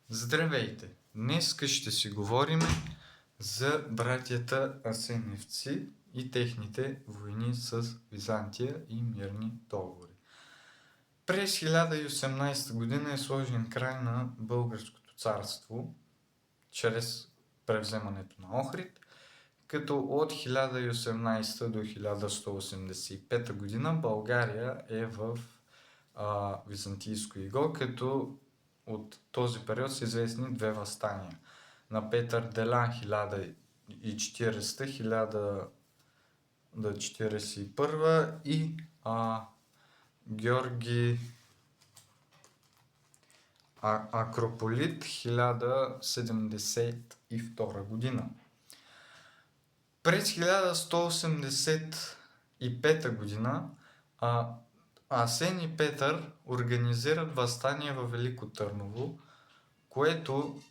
Здравейте! Днес ще си говорим за братята Асеневци и техните войни с Византия и мирни договори. През 1018 година е сложен край на българското царство чрез превземането на Охрид, като от 1018 до 1185 година България е в византийско иго, като от този период са известни две въстания. На Петър Делян 1040-1041 и Георги Акрополит 1072 година. През 1185 година Асен и Петър организират въстание във Велико Търново, което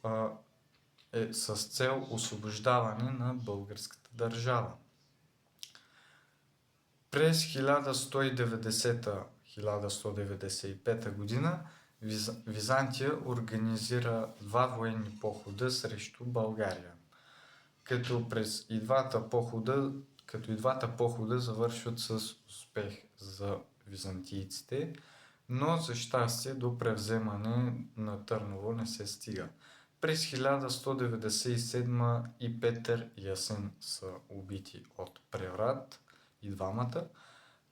е с цел освобождаване на българската държава. През 1190-1195 година Византия организира два военни похода срещу България, като и двата похода завършват с успех за византийците, но за щастие до превземане на Търново не се стига. През 1197 и Петър и Асен са убити от преврат и двамата,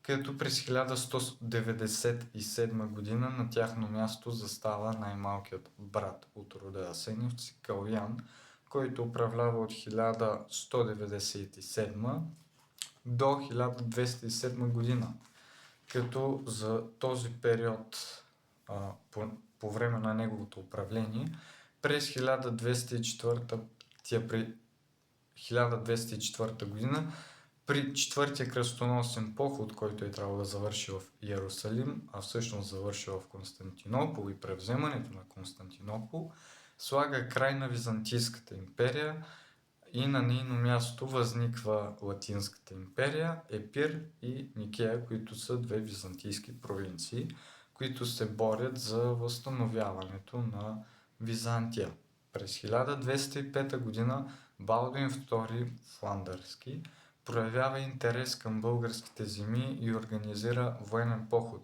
като през 1197 година на тяхно място застава най-малкият брат от рода Асеневци, Калоян, който управлява от 1197 до 1207 година. Като за този период, по време на неговото управление, през 1204 година, при четвъртия кръстоносен поход, който е трябвало да завърши в Иерусалим, а всъщност завърши в Константинопол и превземането на Константинопол, слага край на Византийската империя и на нейно място възниква Латинската империя, Епир и Никея, които са две византийски провинции, които се борят за възстановяването на Византия. През 1205 година Балдуин II Фландърски проявява интерес към българските земи и организира военен поход,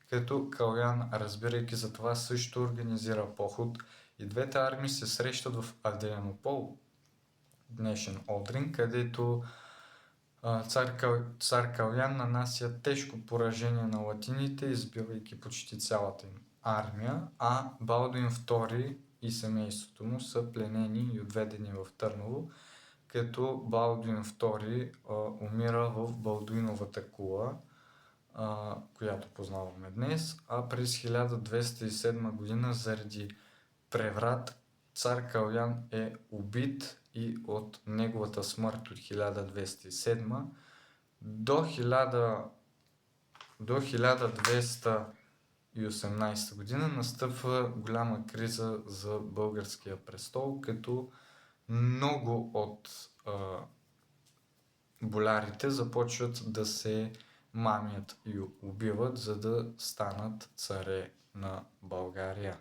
като Калоян, разбирайки за това, също организира поход и двете армии се срещат в Адрианопол, днешен Одрин, където цар Калоян нанася тежко поражение на латините, избивайки почти цялата им армия, а Балдуин II и семейството му са пленени и отведени в Търново, като Балдуин II умира в Балдуиновата кула, която познаваме днес, а през 1207 година заради преврат цар Калоян е убит и от неговата смърт от 1207 до 1218 година настъпва голяма криза за българския престол, като много от болярите започват да се мамят и убиват, за да станат царе на България.